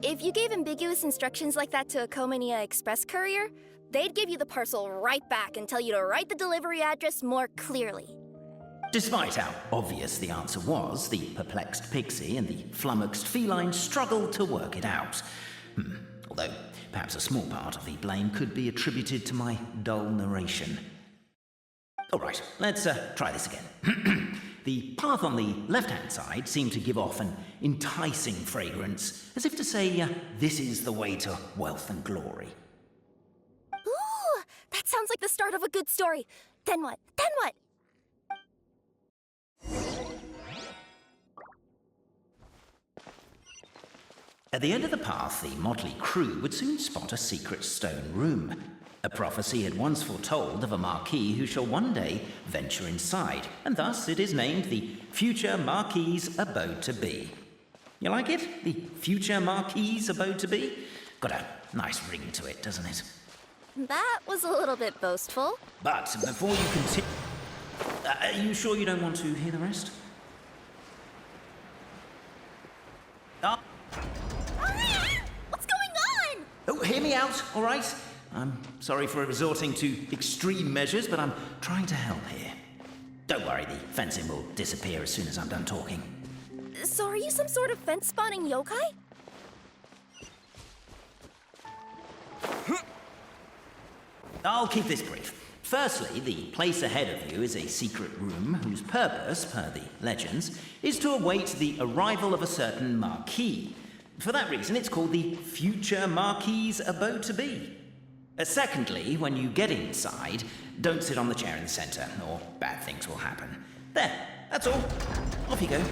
If you gave ambiguous instructions like that to a Comania Express courier, they'd give you the parcel right back and tell you to write the delivery address more clearly. Despite how obvious the answer was, the perplexed pixie and the flummoxed feline struggled to work it out. Although, perhaps a small part of the blame could be attributed to my dull narration. Alright, let's try this again. The path on the left-hand side seemed to give off an enticing fragrance, as if to say, this is the way to wealth and glory. Ooh, that sounds like the start of a good story. Then what? Then what? At the end of the path, the motley crew would soon spot a secret stone room. A prophecy had once foretold of a Marquis who shall one day venture inside, and thus it is named the future Marquis's abode to be. You like it? The future Marquis's abode to be? Got a nice ring to it, doesn't it? That was a little bit boastful. But before you continue... are you sure you don't want to hear the rest? What's going on? Oh, hear me out, all right? I'm sorry for resorting to extreme measures, but I'm trying to help here. Don't worry, the fencing will disappear as soon as I'm done talking. So are you some sort of fence-spawning yokai? I'll keep this brief. Firstly, the place ahead of you is a secret room whose purpose, per the legends, is to await the arrival of a certain Marquis. For that reason, it's called the future Marquis's abode to be. Secondly, when you get inside, don't sit on the chair in the center, or bad things will happen. There, that's all. Off you go.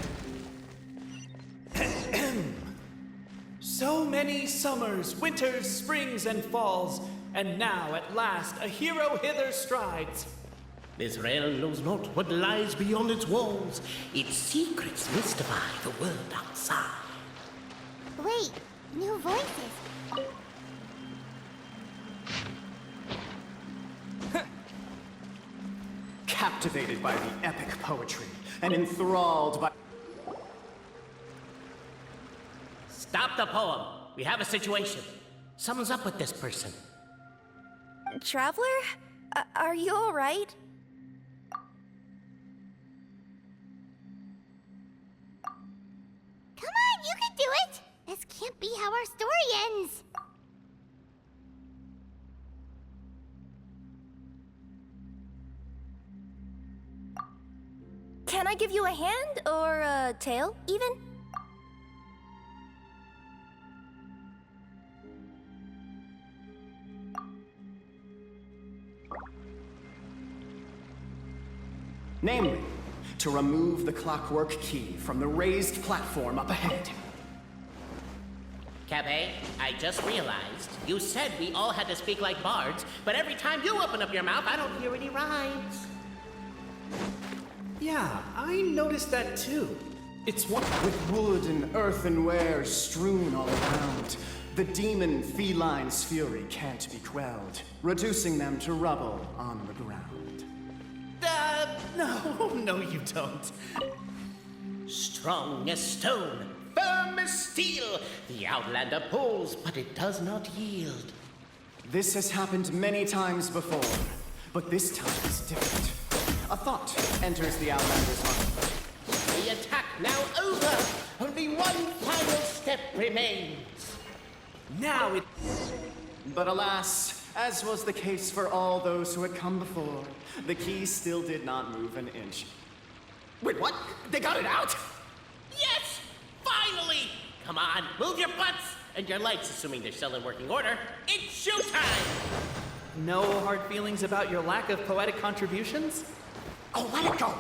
So many summers, winters, springs, and falls, and now at last a hero hither strides. This realm knows not what lies beyond its walls. Its secrets mystify the world outside. Wait, new voices. Captivated by the epic poetry and enthralled by... Stop the poem. We have a situation. Something's up with this person. Traveler? Are you all right? Come on, you can do it! This can't be how our story ends. Can I give you a hand, or a tail, even? Namely, to remove the clockwork key from the raised platform up ahead. Cabe, I just realized you said we all had to speak like bards, but every time you open up your mouth, I don't hear any rhymes. Yeah, I noticed that too. It's one With wood and earthenware strewn all around, the demon feline's fury can't be quelled, reducing them to rubble on the ground. no, you don't. Strong as stone, firm as steel, the Outlander pulls, but it does not yield. This has happened many times before, but this time is different. A thought enters the Outlander's mind. The attack now over, only one final step remains. Now it... But alas, as was the case for all those who had come before, the key still did not move an inch. Wait, what? They got it out? Yes! Finally! Come on, move your butts! And your lights, assuming they're still in working order. It's showtime! No hard feelings about your lack of poetic contributions? Oh, let it go!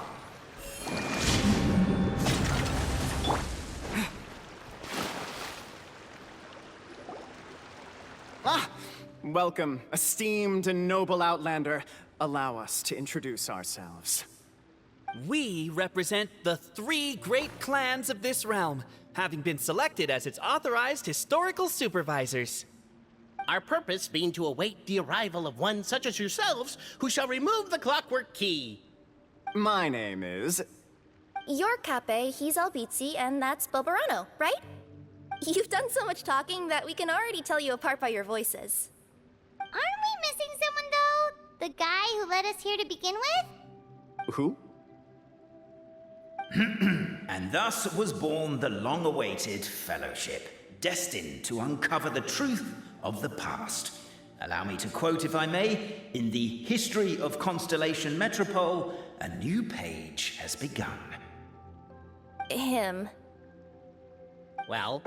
Welcome, esteemed and noble Outlander. Allow us to introduce ourselves. We represent the 3 great clans of this realm, having been selected as its authorized historical supervisors. Our purpose being to await the arrival of one such as yourselves who shall remove the clockwork key. My name is... You're Cape, he's Albizzi, and that's Bobarano, right? You've done so much talking that we can already tell you apart by your voices. Aren't we missing someone, though? The guy who led us here to begin with? Who? And thus was born the long-awaited Fellowship, destined to uncover the truth of the past. Allow me to quote, if I may, in the history of Constellation Metropole, a new page has begun. Him. Well,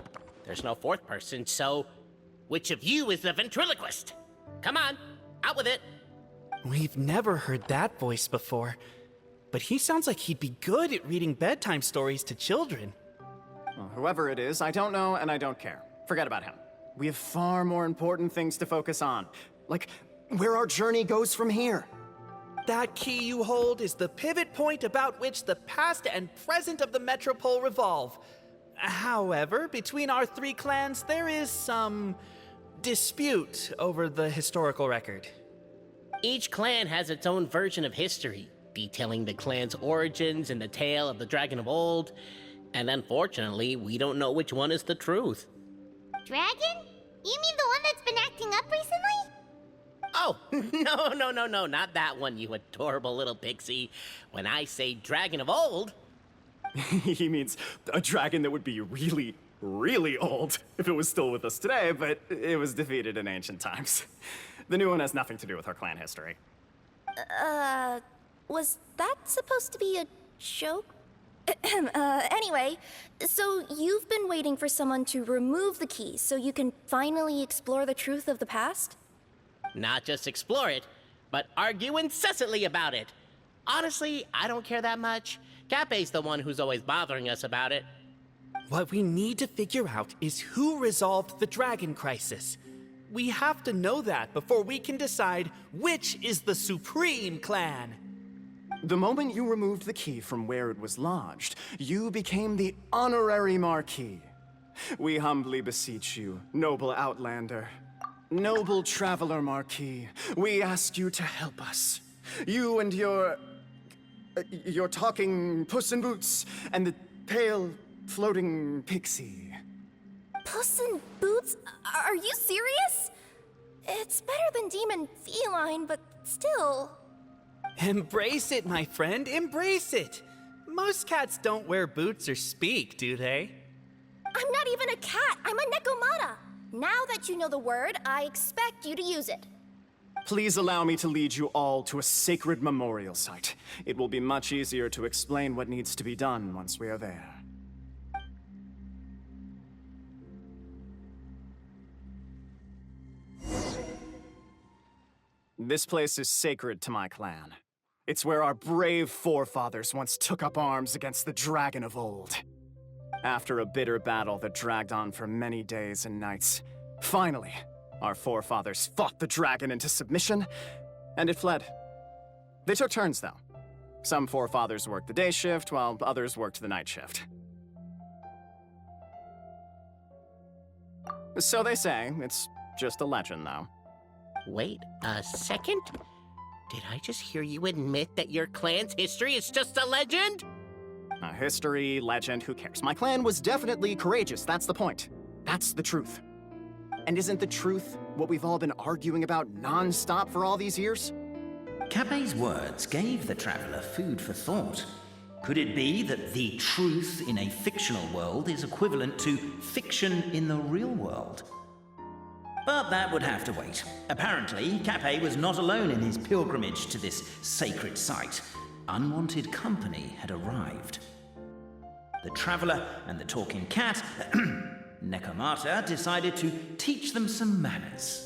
there's no fourth person, so which of you is the ventriloquist? Come on, out with it. We've never heard that voice before, but he sounds like he'd be good at reading bedtime stories to children. Well, whoever it is, I don't know and I don't care. Forget about him. We have far more important things to focus on, like where our journey goes from here. That key you hold is the pivot point about which the past and present of the Metropole revolve. However, between our three clans, there is some dispute over the historical record. Each clan has its own version of history, detailing the clan's origins and the tale of the Dragon of Old, and unfortunately, we don't know which one is the truth. Dragon? You mean the one that's been acting up recently? Oh, no, not that one, you adorable little pixie. When I say Dragon of Old, He means a dragon that would be really, really old if it was still with us today, but it was defeated in ancient times. The new one has nothing to do with our clan history. Was that supposed to be a joke? Anyway, so you've been waiting for someone to remove the keys so you can finally explore the truth of the past? not just explore it, but argue incessantly about it. Honestly, I don't care that much. Cape's the one who's always bothering us about it. What we need to figure out is who resolved the dragon crisis. We have to know that before we can decide which is the supreme clan. The moment you removed the key from where it was lodged, you became the honorary Marquis. We humbly beseech you, noble Outlander. Noble Traveler Marquis, we ask you to help us. You and your talking Puss in Boots and the pale floating pixie. Puss in Boots? Are you serious? It's better than demon feline, but still. Embrace it, my friend, embrace it. Most cats don't wear boots or speak, do they? I'm not even a cat, I'm a Nekomata. Now that you know the word, I expect you to use it. Please allow me to lead you all to a sacred memorial site. It will be much easier to explain what needs to be done once we are there. This place is sacred to my clan. It's where our brave forefathers once took up arms against the Dragon of Old. After a bitter battle that dragged on for many days and nights, finally, our forefathers fought the dragon into submission, and it fled. They took turns, though. Some forefathers worked the day shift, while others worked the night shift. So they say. It's just a legend, though. Wait a second? Did I just hear you admit that your clan's history is just a legend? History, legend, who cares? My clan was definitely courageous, that's the point. That's the truth. And isn't the truth what we've all been arguing about non-stop for all these years? Cape's words gave the traveler food for thought. Could it be that the truth in a fictional world is equivalent to fiction in the real world? But that would have to wait. Apparently, Cape was not alone in his pilgrimage to this sacred site. Unwanted company had arrived. The traveler and the talking cat, Nekomata, decided to teach them some manners.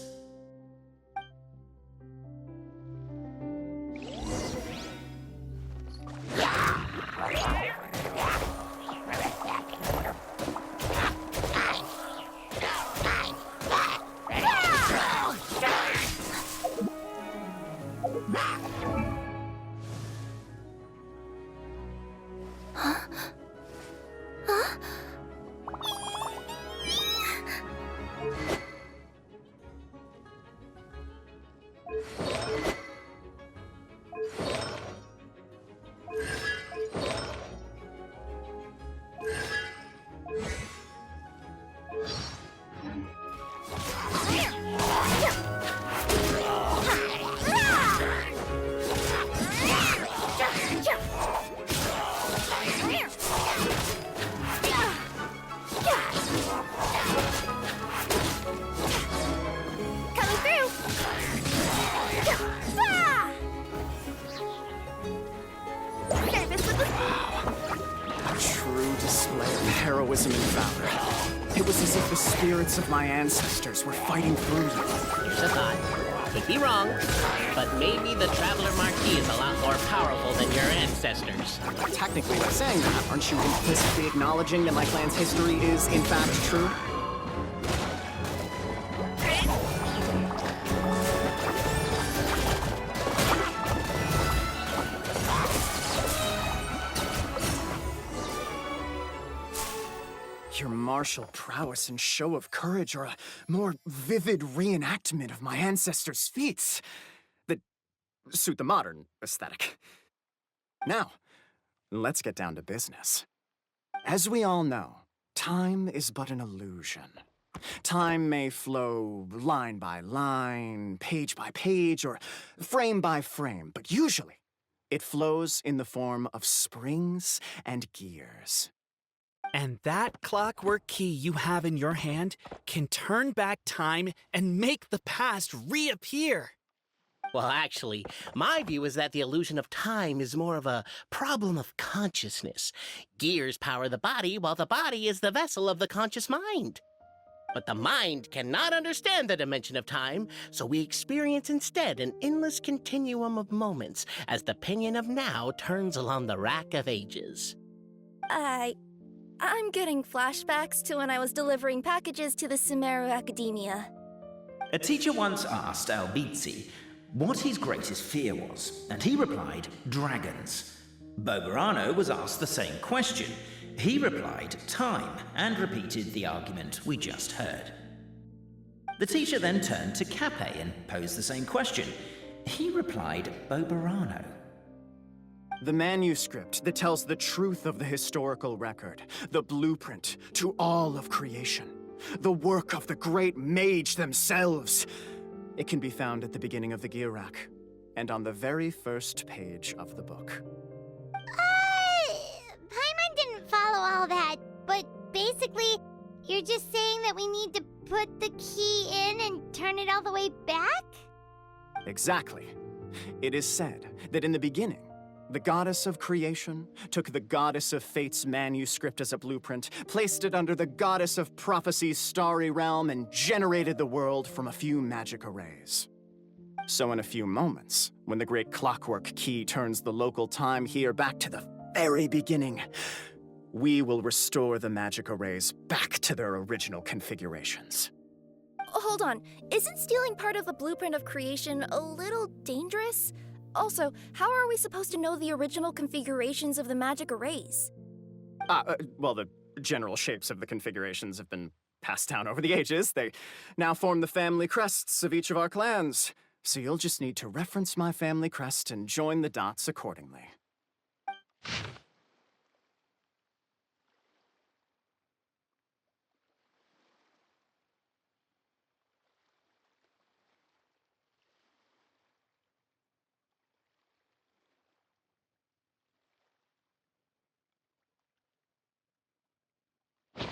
was as if the spirits of my ancestors were fighting through you. Here's a thought. Could be wrong, but maybe the Traveler Marquis is a lot more powerful than your ancestors. Technically, by saying that, aren't you implicitly acknowledging that my clan's history is, in fact, true? Your martial prowess and show of courage are a more vivid reenactment of my ancestors' feats that suit the modern aesthetic. Now, let's get down to business. As we all know, time is but an illusion. Time may flow line by line, page by page, or frame by frame, but usually it flows in the form of springs and gears. And that clockwork key you have in your hand can turn back time and make the past reappear. Well, actually, my view is that the illusion of time is more of a problem of consciousness. Gears power the body, while the body is the vessel of the conscious mind. But the mind cannot understand the dimension of time, so we experience instead an endless continuum of moments as the pinion of now turns along the rack of ages. I'm getting flashbacks to when I was delivering packages to the Sumeru Academia. A teacher once asked Albizzi what his greatest fear was, and he replied, dragons. Boberano was asked the same question. He replied, time, and repeated the argument we just heard. The teacher then turned to Cape and posed the same question. He replied, Boberano. The manuscript that tells the truth of the historical record, the blueprint to all of creation, the work of the great mage themselves. It can be found at the beginning of the gear rack, and on the very first page of the book. Paimon didn't follow all that, but basically, you're just saying that we need to put the key in and turn it all the way back? Exactly. It is said that in the beginning, the goddess of creation took the goddess of fate's manuscript as a blueprint, placed it under the goddess of prophecy's starry realm, and generated the world from a few magic arrays. So in a few moments, when the great clockwork key turns the local time here back to the very beginning, we will restore the magic arrays back to their original configurations. Hold on, isn't stealing part of the blueprint of creation a little dangerous? Also, how are we supposed to know the original configurations of the magic arrays? Well, the general shapes of the configurations have been passed down over the ages. They now form the family crests of each of our clans. So you'll just need to reference my family crest and join the dots accordingly.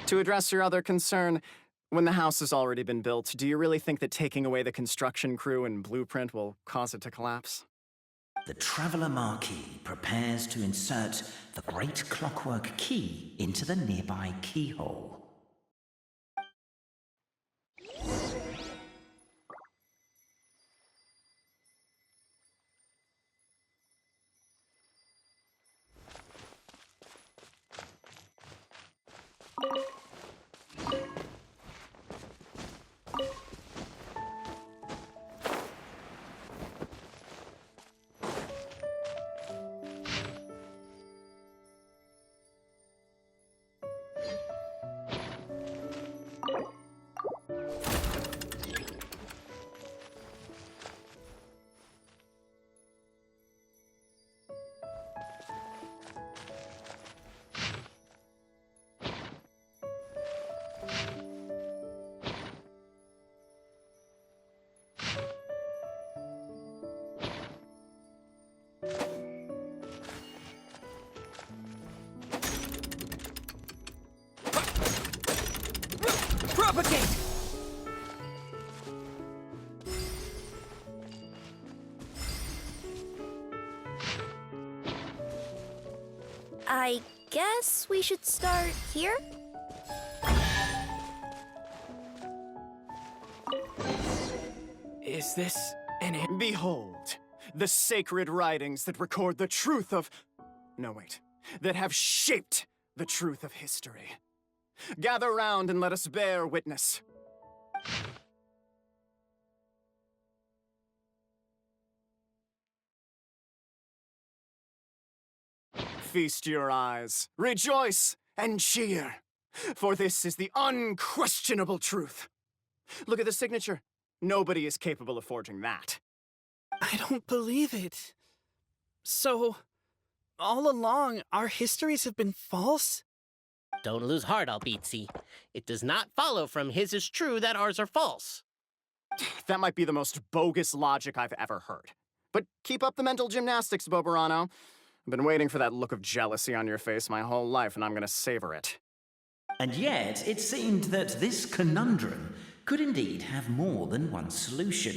To address your other concern, when the house has already been built, do you really think that taking away the construction crew and blueprint will cause it to collapse? The Traveler Marquis prepares to insert the great clockwork key into the nearby keyhole. Propagate! I guess we should start here? Is this an... Behold, the sacred writings that record the truth of... No, wait. That have shaped the truth of history. Gather round and let us bear witness. Feast your eyes, rejoice, and cheer, for this is the unquestionable truth. Look at the signature. Nobody is capable of forging that. I don't believe it. So, all along, our histories have been false? Don't lose heart, Albizzi. It does not follow from his is true that ours are false. That might be the most bogus logic I've ever heard. But keep up the mental gymnastics, Boberano. I've been waiting for that look of jealousy on your face my whole life, and I'm gonna savor it. And yet, it seemed that this conundrum could indeed have more than one solution.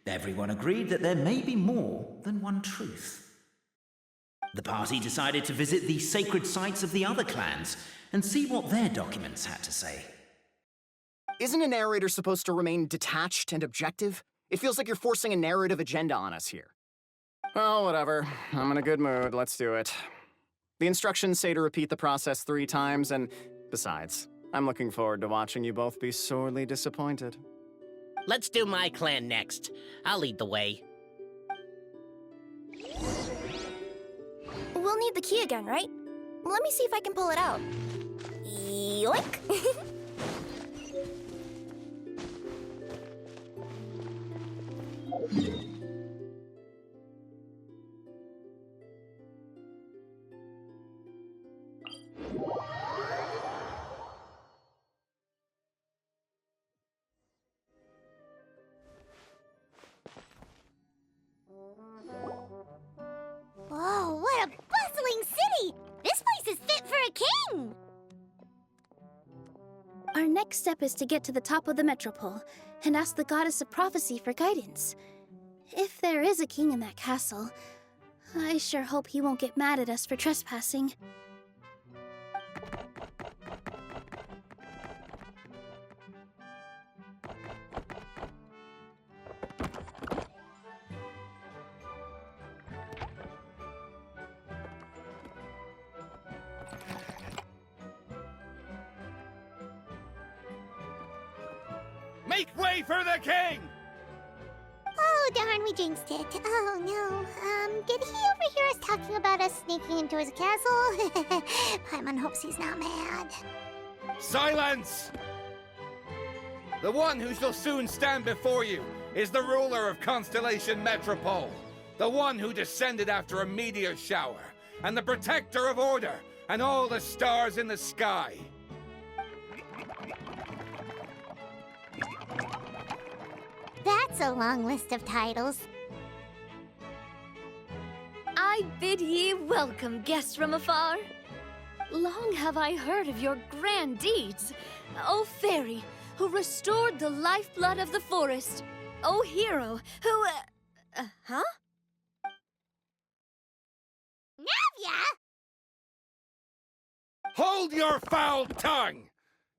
Everyone agreed that there may be more than one truth. The party decided to visit the sacred sites of the other clans and see what their documents had to say. Isn't a narrator supposed to remain detached and objective? It feels like you're forcing a narrative agenda on us here. Well, whatever. I'm in a good mood. Let's do it. The instructions say to repeat the process 3 times, and besides, I'm looking forward to watching you both be sorely disappointed. Let's do my clan next. I'll lead the way. We'll need the key again, right? Let me see if I can pull it out. Yoink! Whoa, what a bustling city! This place is fit for a king! Our next step is to get to the top of the metropole and ask the goddess of prophecy for guidance. If there is a king in that castle, I sure hope he won't get mad at us for trespassing. Make way for the king! Oh, darn, we jinxed it. Oh, no. Did he overhear us talking about us sneaking into his castle? Paimon hopes he's not mad. Silence! The one who shall soon stand before you is the ruler of Constellation Metropole, the one who descended after a meteor shower, and the protector of order and all the stars in the sky. That's a long list of titles. I bid ye welcome, guests from afar. Long have I heard of your grand deeds. O fairy, who restored the lifeblood of the forest. O hero, who... huh? Navia! Hold your foul tongue!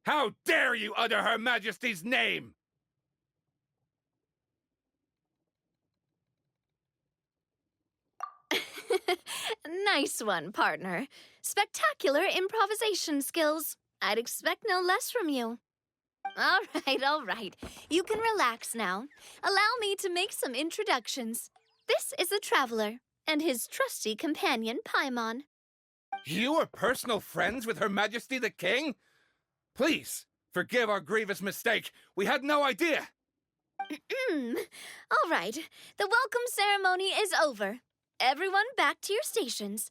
How dare you utter Her Majesty's name! Nice one, partner. Spectacular improvisation skills. I'd expect no less from you. All right. You can relax now. Allow me to make some introductions. This is the Traveler, and his trusty companion, Paimon. You are personal friends with Her Majesty the King? Please, forgive our grievous mistake. We had no idea. All right. The welcome ceremony is over. Everyone back to your stations.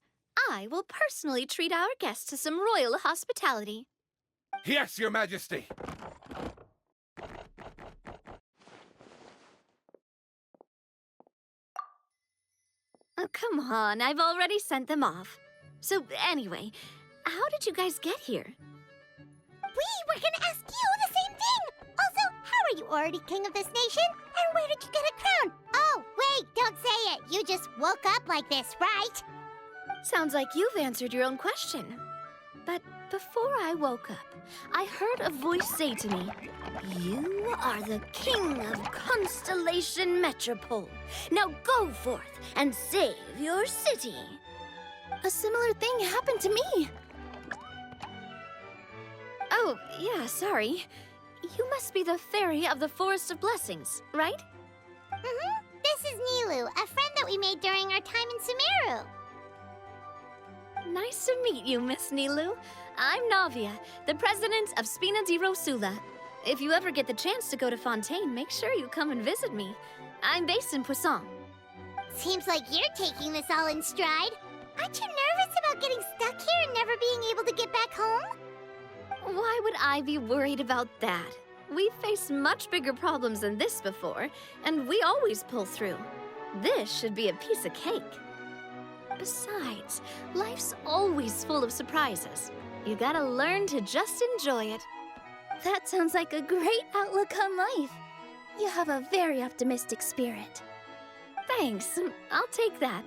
I will personally treat our guests to some royal hospitality. Yes, Your Majesty. Oh, come on. I've already sent them off. So, anyway, how did you guys get here? We were gonna ask you the same thing! Also, how are you already king of this nation? And where did you get a crown? Oh, wait, don't say it. You just woke up like this, right? Sounds like you've answered your own question. But Before I woke up, I heard a voice say to me, "You are the king of Constellation Metropole. Now go forth and save your city." A similar thing happened to me. Oh, yeah, sorry. You must be the fairy of the Forest of Blessings, right? This is Nilu, a friend that we made during our time in Sumeru. Nice to meet you, Miss Nilu. I'm Navia, the president of Spina di Rosula. If you ever get the chance to go to Fontaine, make sure you come and visit me. I'm based in Poisson. Seems like you're taking this all in stride. Aren't you nervous about getting stuck here and never being able to get back home? Why would I be worried about that? We've faced much bigger problems than this before, and we always pull through. This should be a piece of cake. Besides, life's always full of surprises. You gotta learn to just enjoy it. That sounds like a great outlook on life. You have a very optimistic spirit. Thanks, I'll take that.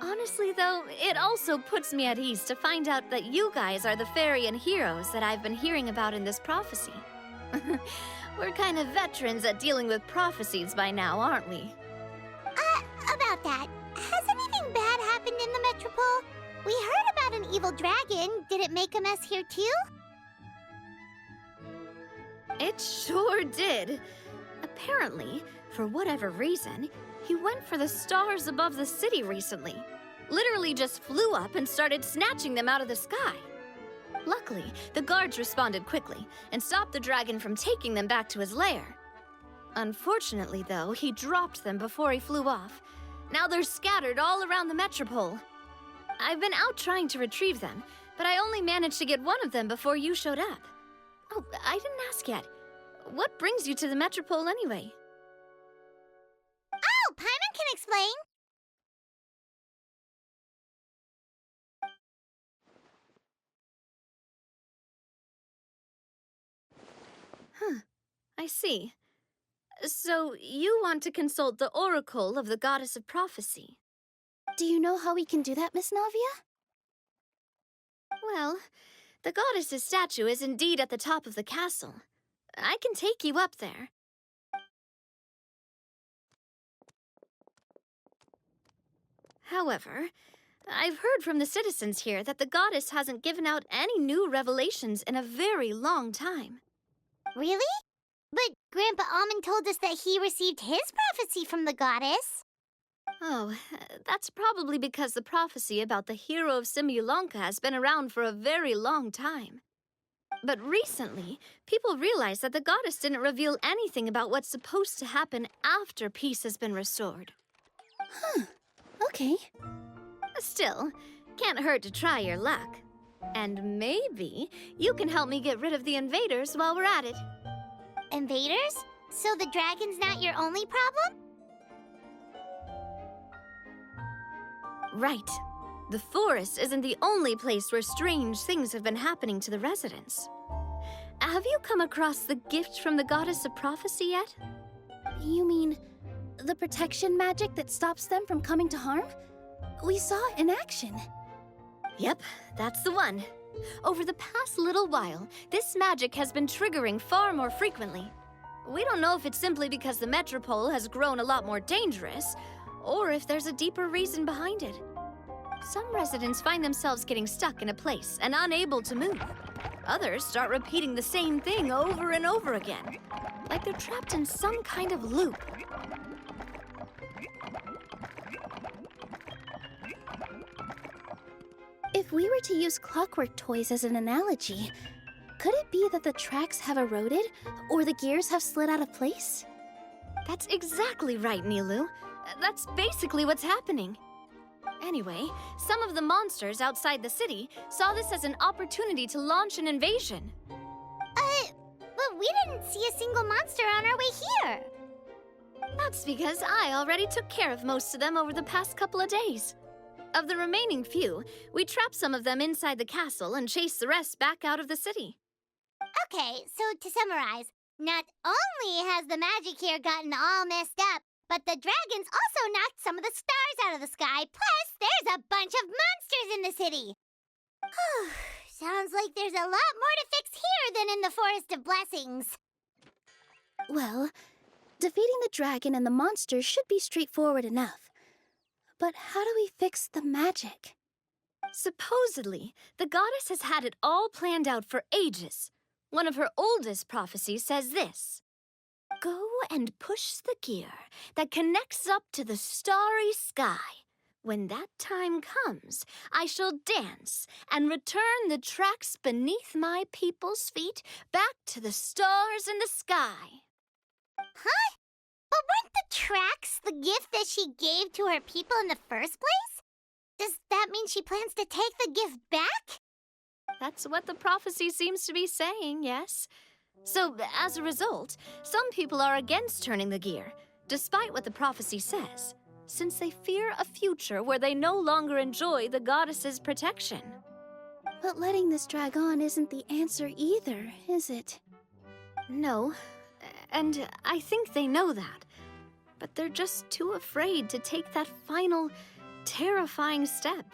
Honestly, though, it also puts me at ease to find out that you guys are the fairy and heroes that I've been hearing about in this prophecy. We're kind of veterans at dealing with prophecies by now, aren't we? About that, has anything bad happened in the Metropole? We heard about an evil dragon. Did it make a mess here too? It sure did. Apparently, for whatever reason, he went for the stars above the city recently. Literally just flew up and started snatching them out of the sky. Luckily, the guards responded quickly and stopped the dragon from taking them back to his lair. Unfortunately, though, he dropped them before he flew off. Now they're scattered all around the Metropole. I've been out trying to retrieve them, but I only managed to get one of them before you showed up. Oh, I didn't ask yet. What brings you to the Metropole anyway? Oh, Paimon can explain. I see. So, you want to consult the oracle of the goddess of prophecy? Do you know how we can do that, Miss Navia? Well, the goddess's statue is indeed at the top of the castle. I can take you up there. However, I've heard from the citizens here that the goddess hasn't given out any new revelations in a very long time. Really? But Grandpa Almond told us that he received his prophecy from the goddess. Oh, that's probably because the prophecy about the hero of Simulanka has been around for a very long time. But recently, people realized that the goddess didn't reveal anything about what's supposed to happen after peace has been restored. Okay. Still, can't hurt to try your luck. And maybe you can help me get rid of the invaders while we're at it. Invaders? So the dragon's not your only problem? Right. The forest isn't the only place where strange things have been happening to the residents. Have you come across the gift from the goddess of prophecy yet? You mean the protection magic that stops them from coming to harm? We saw it in action. Yep, that's the one. Over the past little while, this magic has been triggering far more frequently. We don't know if it's simply because the Metropole has grown a lot more dangerous, or if there's a deeper reason behind it. Some residents find themselves getting stuck in a place and unable to move. Others start repeating the same thing over and over again, like they're trapped in some kind of loop. If we were to use clockwork toys as an analogy, could it be that the tracks have eroded or the gears have slid out of place? That's exactly right, Nilu. That's basically what's happening. Anyway, some of the monsters outside the city saw this as an opportunity to launch an invasion. But we didn't see a single monster on our way here. That's because I already took care of most of them over the past couple of days. Of the remaining few, we trapped some of them inside the castle and chased the rest back out of the city. Okay, so to summarize, not only has the magic here gotten all messed up, but the dragons also knocked some of the stars out of the sky, plus there's a bunch of monsters in the city. Sounds like there's a lot more to fix here than in the Forest of Blessings. Well, defeating the dragon and the monster should be straightforward enough. But how do we fix the magic? Supposedly, the goddess has had it all planned out for ages. One of her oldest prophecies says this: "Go and push the gear that connects up to the starry sky. When that time comes, I shall dance and return the tracks beneath my people's feet back to the stars in the sky." Huh? But weren't the tracks the gift that she gave to her people in the first place? Does that mean she plans to take the gift back? That's what the prophecy seems to be saying, yes. So, as a result, some people are against turning the gear, despite what the prophecy says, since they fear a future where they no longer enjoy the goddess's protection. But letting this drag on isn't the answer either, is it? No, and I think they know that. But they're just too afraid to take that final, terrifying step.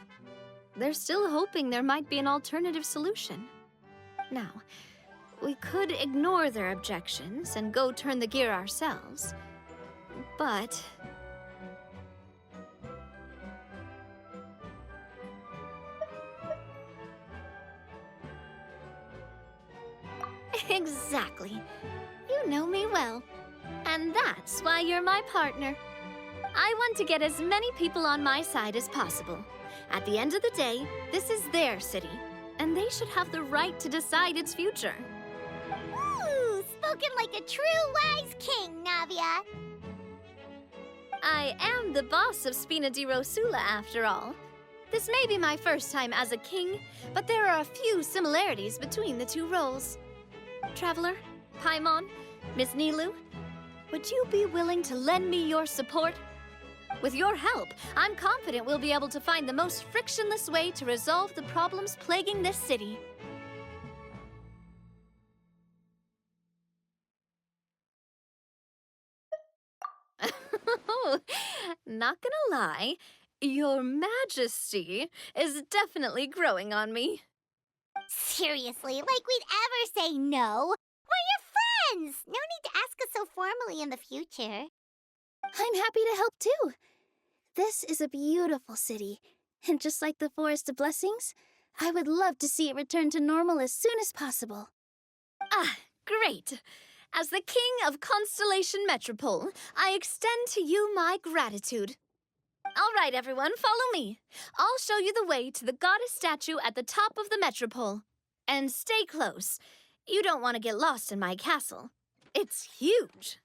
They're still hoping there might be an alternative solution. Now, we could ignore their objections and go turn the gear ourselves, but... Exactly. You know me well. And that's why you're my partner. I want to get as many people on my side as possible. At the end of the day, this is their city, and they should have the right to decide its future. Ooh, spoken like a true wise king, Navia. I am the boss of Spina di Rosula, after all. This may be my first time as a king, but there are a few similarities between the two roles. Traveler, Paimon, Miss Nilu, would you be willing to lend me your support? With your help, I'm confident we'll be able to find the most frictionless way to resolve the problems plaguing this city. Not gonna lie, Your Majesty is definitely growing on me. Seriously, like we'd ever say no. We're your friends! No need to ask us so formally in the future. I'm happy to help too. This is a beautiful city, and just like the Forest of Blessings, I would love to see it return to normal as soon as possible. Ah, great! As the King of Constellation Metropole, I extend to you my gratitude. All right, everyone, follow me. I'll show you the way to the goddess statue at the top of the Metropole. And stay close. You don't want to get lost in my castle. It's huge.